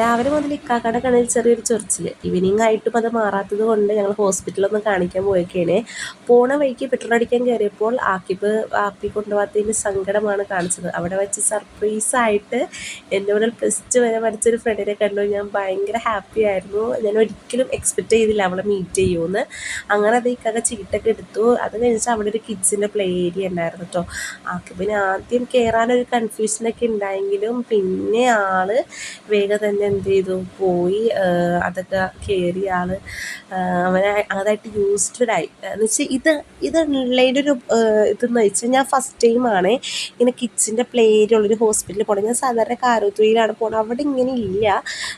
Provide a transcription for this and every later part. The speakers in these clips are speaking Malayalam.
രാവിലെ മുതൽ ഇക്കാക്കയുടെ കണ്ണിൽ ചെറിയൊരു ചൊറിച്ചിൽ. ഈവനിങ് ആയിട്ടും അത് മാറാത്തത് കൊണ്ട് ഞങ്ങൾ ഹോസ്പിറ്റലൊന്ന് കാണിക്കാൻ പോയേക്കാണ്. പോണ വഴിക്ക് പെട്രോൾ അടിക്കാൻ കയറിയപ്പോൾ ആപ്പി കൊണ്ടുപോകാത്തതിൻ്റെ സങ്കടമാണ് കാണിച്ചത്. അവിടെ വെച്ച് സർപ്രൈസായിട്ട് എൻ്റെ കൂടെ +2 വരെ പഠിച്ചൊരു ഫ്രണ്ടിനെ കണ്ടു. ഞാൻ ഭയങ്കര ഹാപ്പി ആയിരുന്നു. ഞാൻ ഒരിക്കലും എക്സ്പെക്റ്റ് ചെയ്തില്ല അവളെ മീറ്റ് ചെയ്യുമെന്ന്. അങ്ങനെ അത് ഇക്കാക്ക ചീട്ടൊക്കെ എടുത്തു. അത് കഴിഞ്ഞിട്ട് അവിടെ ഒരു കിഡ്സിൻ്റെ പ്ലേ ഏരിയ ഉണ്ടായിരുന്നു കേട്ടോ. ആക്കിപ്പിന് ആദ്യം കയറാനൊരു കൺഫ്യൂഷനൊക്കെ ഉണ്ടായെങ്കിലും പിന്നെ വേഗം തന്നെ എന്ത് ചെയ്തു പോയി. അതൊക്കെ കയറി അവനെ അതായിട്ട് യൂസ്ഡായി എന്ന് വെച്ചാൽ ഇതുള്ളതിൻ്റെ ഒരു ഇതെന്ന് വെച്ചാൽ ഞാൻ ഫസ്റ്റ് ടൈമാണ് ഇങ്ങനെ കിഡ്സിൻ്റെ പ്ലേ ഏരിയ ഉള്ളൊരു ഹോസ്പിറ്റലിൽ പോകണം. ഞാൻ സാധാരണ കാരൂത്തുയിലാണ് പോകുന്നത്. അവിടെ ഇങ്ങനെ ഇല്ല.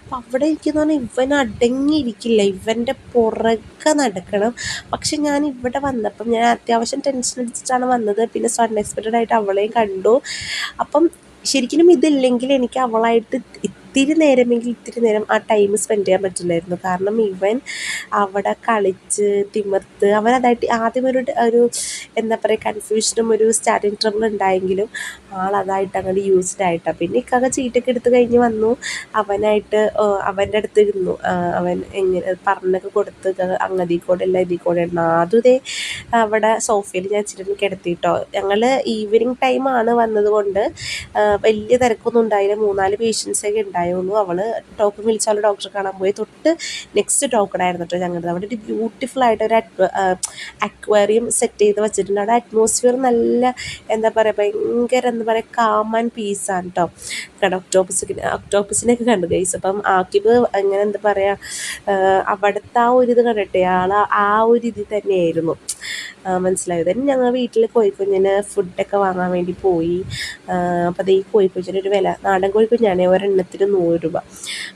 അപ്പം അവിടെ എനിക്കെന്ന് പറഞ്ഞാൽ ഇവൻ അടങ്ങിയിരിക്കില്ല, ഇവൻ്റെ പുറകെ നടക്കണം. പക്ഷെ ഞാൻ ഇവിടെ വന്നപ്പം ഞാൻ അത്യാവശ്യം ടെൻഷൻ അടിച്ചിട്ടാണ് വന്നത്. പിന്നെ അൺഎക്സ്പെക്റ്റഡ് ആയിട്ട് അവളെയും കണ്ടു. അപ്പം ശരിക്കും ഇതില്ലെങ്കിൽ എനിക്ക് അവളായിട്ട് ഇത്തിരി നേരം ആ ടൈം സ്പെൻഡ് ചെയ്യാൻ പറ്റില്ലായിരുന്നു. കാരണം ഇവൻ അവിടെ കളിച്ച് തിമിർത്ത് അവനതായിട്ട് ആദ്യം ഒരു എന്താ പറയുക കൺഫ്യൂഷനും ഒരു സ്റ്റാർട്ടിങ് ട്രബിൾ ഉണ്ടായെങ്കിലും അതായിട്ട് അങ്ങോട്ട് യൂസ്ഡ് ആയിട്ടാണ്. പിന്നെ ഇക്കാക്ക ചീട്ടൊക്കെ എടുത്ത് കഴിഞ്ഞ് വന്നു. അവൻ്റെ അടുത്ത് ഇരുന്നു. അവൻ എങ്ങനെ പറഞ്ഞൊക്കെ കൊടുത്ത് അങ്ങതി കൂടെ എല്ലാം ഇതിൽ കൂടെ ഇടണം. അതും അവിടെ സോഫയിൽ ഞാൻ ഇച്ചിരി കിടത്തിയിട്ടോ. ഞങ്ങൾ ഈവനിങ് ടൈമാണ് വന്നതുകൊണ്ട് വലിയ തിരക്കൊന്നും ഉണ്ടായില്ല. 3-4 പേഷ്യൻസൊക്കെ ഉണ്ടായുള്ളൂ. അവൾ ടോക്കൺ വിളിച്ചാൽ ഡോക്ടറെ കാണാൻ പോയി. തൊട്ട് നെക്സ്റ്റ് ടോക്കൺ ആയിരുന്നു കേട്ടോ ഞങ്ങളുടെ. അവിടെ ഒരു ബ്യൂട്ടിഫുൾ ആയിട്ട് ഒരു അക്വേറിയം സെറ്റ് ചെയ്ത് വെച്ചിട്ടുണ്ട്. അവിടെ അറ്റ്മോസ്ഫിയർ നല്ല എന്താ പറയുക ഭയങ്കര എന്താ പറയുക കാം ആൻഡ് പീസാണ് കേട്ടോ. ഒക്ടോപ്പസിനൊക്കെ കണ്ടു ഗൈസ്. അപ്പം ആക്കിബ് അങ്ങനെ എന്താ പറയുക അവിടുത്തെ ആ ഒരു ഇത് കണ്ടിട്ടേ ആ ഒരു ഇത് തന്നെയായിരുന്നു. മനസ്സിലായത്. തന്നെ ഞങ്ങൾ വീട്ടിൽ കോഴിക്കുഞ്ഞിന് ഫുഡൊക്കെ വാങ്ങാൻ വേണ്ടി പോയി. അപ്പോൾ ഈ കോഴിക്കുഞ്ഞിനൊരു വില, നാടൻ കോഴിക്കുഞ്ഞാണ്, ഒരെണ്ണത്തിന് 100 രൂപ.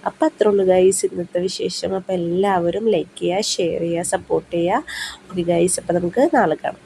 അപ്പോൾ അത്രേ ഉള്ളൂ ഗൈസ് ഇന്നത്തെ വിശേഷം. അപ്പോൾ എല്ലാവരും ലൈക്ക് ചെയ്യുക, ഷെയർ ചെയ്യുക, സപ്പോർട്ട് ചെയ്യുക. ഓക്കെ ഗൈസ്, അപ്പോൾ നമുക്ക് നാളെ കാണാം.